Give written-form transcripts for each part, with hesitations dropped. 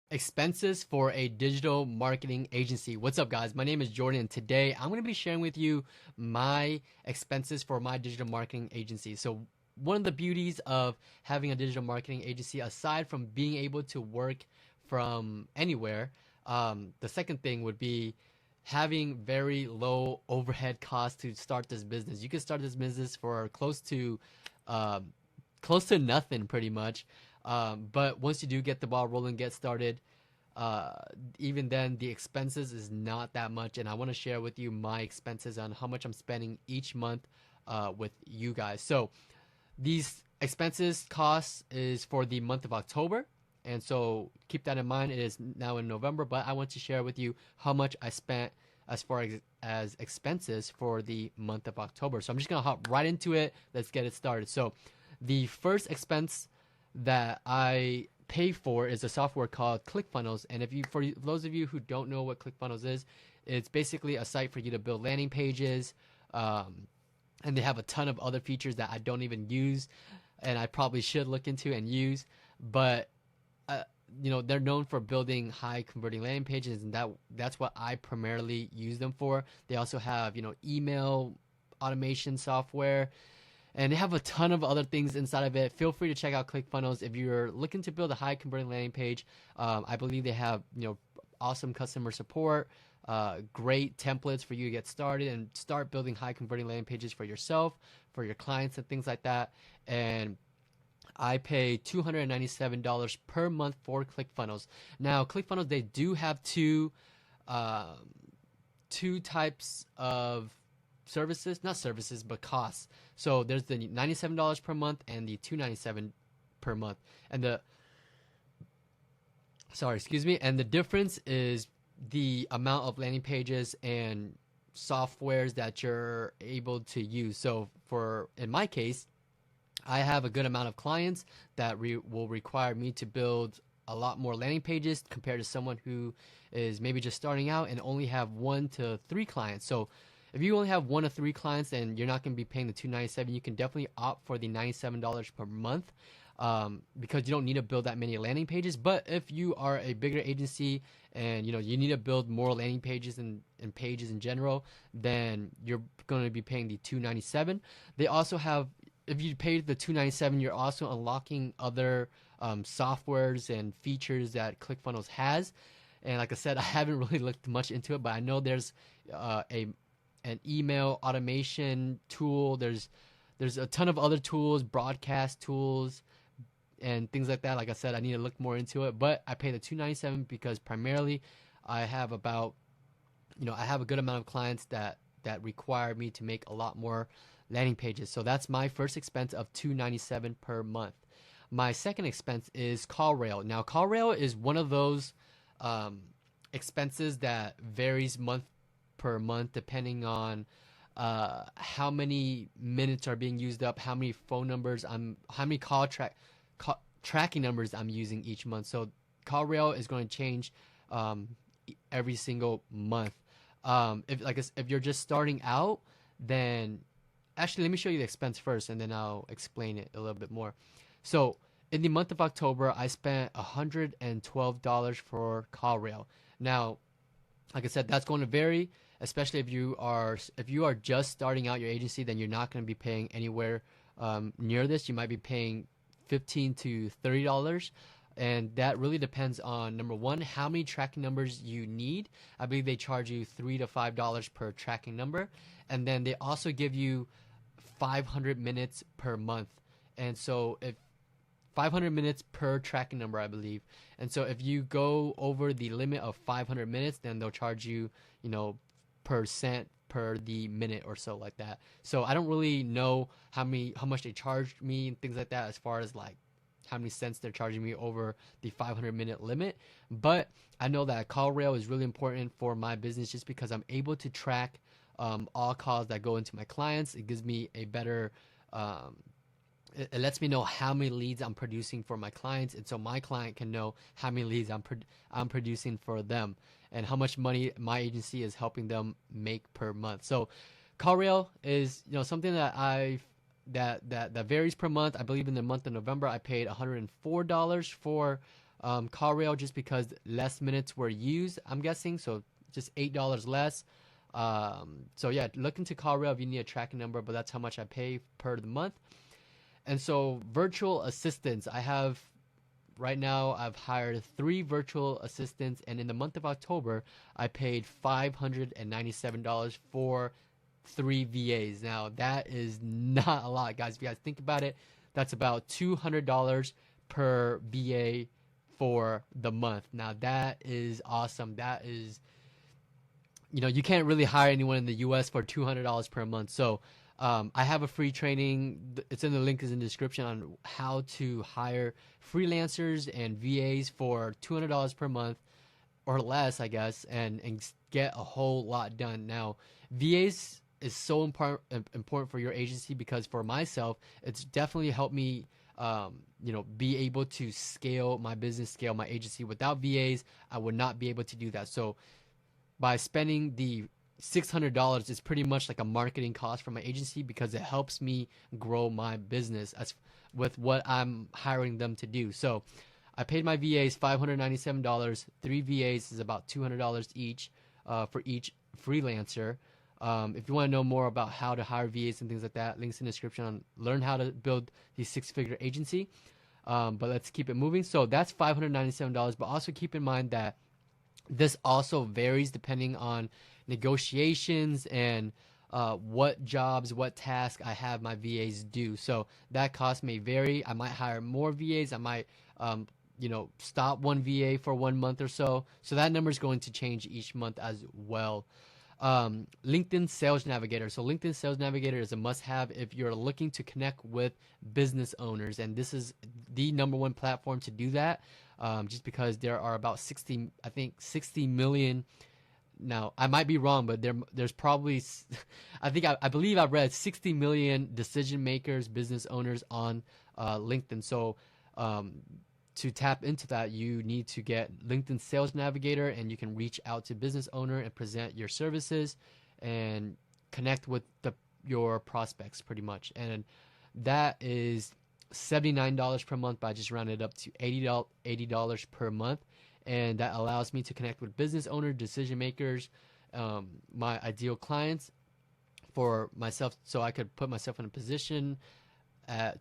Expenses for a digital marketing agency. What's up, guys? My name is Jordan, and today I'm going to be sharing with you my expenses for my digital marketing agency. So, one of the beauties of having a digital marketing agency, aside from being able to work from anywhere, the second thing would be having very low overhead costs to start this business. You can start this business for um, close to nothing, pretty much. But once you do get the ball rolling, get started, uh, even then the expenses is not that much. And I want to share with you my expenses on how much I'm spending each month with you guys. So these expenses costs is for the month of October. And so keep that in mind. It is now in November, but I want to share with you how much I spent as far as expenses for the month of October. So I'm just gonna hop right into it. Let's get it started. So the first expense that I pay for is a software called ClickFunnels. And if you, for those of you who don't know what ClickFunnels is, it's basically a site for you to build landing pages. Um, and they have a ton of other features that I don't even use, and I probably should look into and use. But uh, they're known for building high converting landing pages, and that's what I primarily use them for. They also have email automation software, and they have a ton of other things inside of it. Feel free to check out ClickFunnels if you're looking to build a high converting landing page. I believe they have awesome customer support, great templates for you to get started and start building high converting landing pages for yourself, for your clients, and things like that. And I pay $297 per month for ClickFunnels. Now, ClickFunnels, they do have um, two types of services, not services, but costs. So there's the $97 per month and the $297 per month. And excuse me, and the difference is the amount of landing pages and softwares that you're able to use. So for in my case, I have a good amount of clients that will require me to build a lot more landing pages compared to someone who is maybe just starting out and only have 1 to 3 clients. So if you only have 1 to 3 clients and you're not going to be paying the 297, you can definitely opt for the $97 per month, because you don't need to build that many landing pages. But if you are a bigger agency and you need to build more landing pages and pages in general, then you're going to be paying the 297. They also have, if you pay the 297, you're also unlocking other softwares and features that ClickFunnels has. And like I said, I haven't really looked much into it, but I know there's a an email automation tool. There's a ton of other tools, broadcast tools, and things like that. Like I said, I need to look more into it, but I pay the 297 because primarily I have about I have a good amount of clients that require me to make a lot more landing pages. So that's my first expense of 297 per month. My second expense is CallRail. Now, CallRail is one of those um, expenses that varies month per month depending on how many minutes are being used up, how many phone numbers how many tracking numbers I'm using each month. So CallRail is going to change um, every single month. If you're just starting out, then actually let me show you the expense first, and then I'll explain it a little bit more. So in the month of October, I spent $112 for CallRail. Now, like I said, that's going to vary, especially if you are just starting out your agency. Then you're not going to be paying anywhere near this. You might be paying $15 to $30, and that really depends on, number one, how many tracking numbers you need. I believe they charge you $3 to $5 per tracking number, and then they also give you 500 minutes per month. And so if 500 minutes per tracking number, I believe. And so if you go over the limit of 500 minutes, then they'll charge you, percent per the minute or so, like that. So I don't really know how much they charged me and things like that, as far as like how many cents they're charging me over the 500-minute limit. But I know that CallRail is really important for my business just because I'm able to track all calls that go into my clients. It gives me a better um, it lets me know how many leads I'm producing for my clients, and so my client can know how many leads I'm producing for them, and how much money my agency is helping them make per month. So, CallRail is something that varies per month. I believe in the month of November I paid $104 for CallRail just because less minutes were used, I'm guessing, so just $8 less. So yeah, look into CallRail if you need a tracking number, but that's how much I pay per the month. And so virtual assistants, I have right now I've hired 3 virtual assistants, and in the month of October, I paid $597 for 3 VAs. Now that is not a lot, guys. If you guys think about it, that's about $200 per VA for the month. Now that is awesome. That is, you can't really hire anyone in the US for $200 per month. So I have a free training. It's in the link is in the description on how to hire freelancers and VAs for $200 per month or less, I guess, and get a whole lot done. Now, VAs is so important for your agency because for myself, it's definitely helped me, be able to scale my business, scale my agency. Without VAs, I would not be able to do that. So by spending the $600 is pretty much like a marketing cost for my agency because it helps me grow my business as with what I'm hiring them to do. So I paid my VAs $597. 3 VAs is about $200 each for each freelancer. If you want to know more about how to hire VAs and things like that, links in the description on learn how to build the 6-figure agency. But let's keep it moving. So that's $597. But also keep in mind that this also varies depending on negotiations and what jobs, what tasks I have my VAs do. So that cost may vary. I might hire more VAs. I might, stop one VA for 1 month or so. So that number is going to change each month as well. LinkedIn Sales Navigator. So LinkedIn Sales Navigator is a must-have if you're looking to connect with business owners, and this is the #1 platform to do that. Just because there are about 60 million. Now I might be wrong, but there's probably, I believe I've read 60 million decision makers, business owners on LinkedIn. So to tap into that, you need to get LinkedIn Sales Navigator, and you can reach out to business owner and present your services and connect with your prospects pretty much. And that is $79 per month, but I just rounded it up to $80 per month. And that allows me to connect with business owners, decision makers, my ideal clients for myself, so I could put myself in a position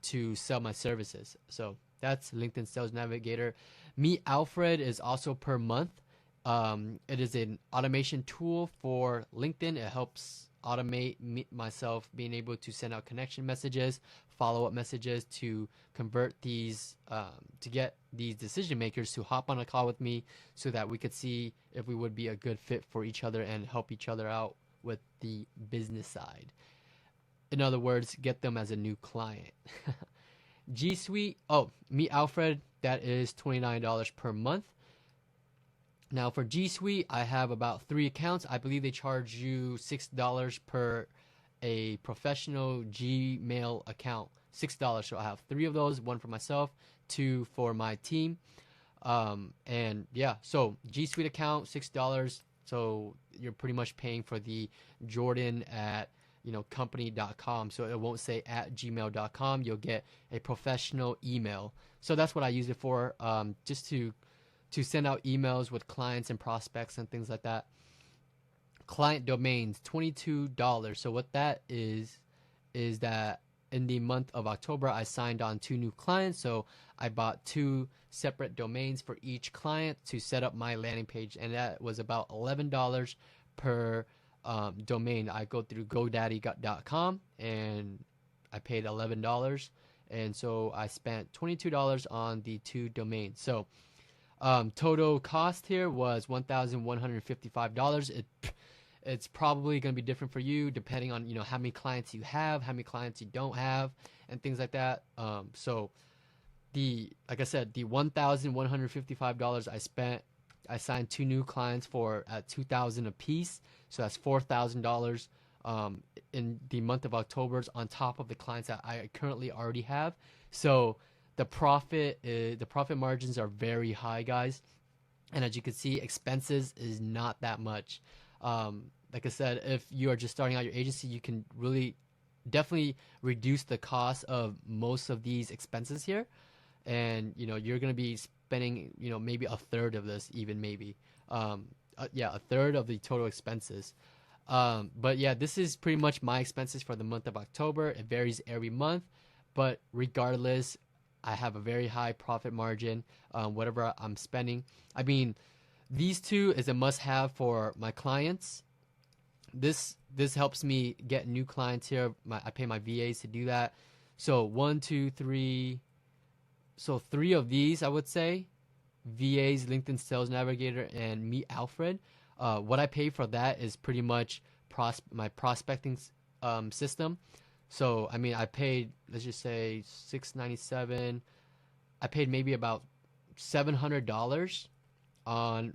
to sell my services. So that's LinkedIn Sales Navigator. Meet Alfred is also per month. It is an automation tool for LinkedIn. It helps automate myself being able to send out connection messages, follow-up messages to convert these, to get these decision makers to hop on a call with me so that we could see if we would be a good fit for each other and help each other out with the business side. In other words, get them as a new client. G Suite, Meet Alfred, that is $29 per month. Now for G Suite, I have about 3 accounts. I believe they charge you $6 per a professional Gmail account. $6. So I have 3 of those, 1 for myself, 2 for my team. And yeah, so G Suite account, $6. So you're pretty much paying for the Jordan at company.com. So it won't say at gmail.com. You'll get a professional email. So that's what I use it for, just to send out emails with clients and prospects and things like that. Client domains, $22. So what that is that in the month of October, I signed on 2 new clients. So I bought 2 separate domains for each client to set up my landing page. And that was about $11 per domain. I go through GoDaddy.com and I paid $11. And so I spent $22 on the 2 domains. So total cost here was $1,155. It's probably going to be different for you depending on how many clients you have, how many clients you don't have, and things like that. So like I said, the $1,155 I spent, I signed 2 new clients for at $2,000 a piece. So that's $4,000 in the month of October on top of the clients that I currently already have. So the profit margins are very high, guys. And as you can see, expenses is not that much. Like I said, if you are just starting out your agency, you can really definitely reduce the cost of most of these expenses here. And you're going to be spending, maybe a third of this, even maybe. Yeah, a third of the total expenses. But yeah, this is pretty much my expenses for the month of October. It varies every month, but regardless, I have a very high profit margin, whatever I'm spending. I mean, these two is a must-have for my clients. This helps me get new clients here. I pay my VAs to do that. So one, two, three. So three of these, I would say, VAs, LinkedIn Sales Navigator, and Meet Alfred. What I pay for that is pretty much my prospecting system. So I mean, I paid, let's just say, $697. I paid maybe about $700 on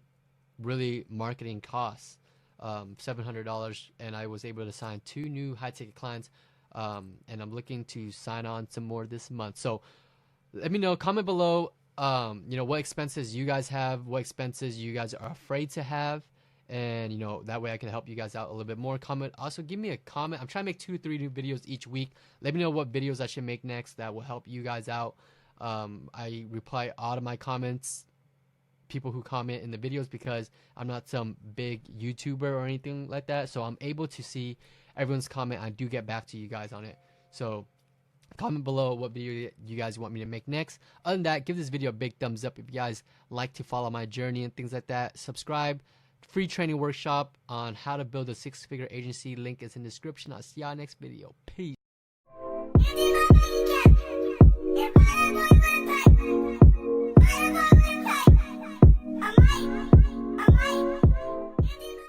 really marketing costs. $700, and I was able to sign 2 new high ticket clients. And I'm looking to sign on some more this month. So let me know, comment below, what expenses you guys have, what expenses you guys are afraid to have. And, that way I can help you guys out a little bit more. Comment. Also, give me a comment. I'm trying to make 2-3 new videos each week. Let me know what videos I should make next that will help you guys out. I reply all of my comments, people who comment in the videos, because I'm not some big YouTuber or anything like that. So I'm able to see everyone's comment. I do get back to you guys on it. So comment below what video you guys want me to make next. Other than that, give this video a big thumbs up if you guys like to follow my journey and things like that. Subscribe. Free training workshop on how to build a 6-figure agency. Link is in the description. I'll see y'all next video. Peace.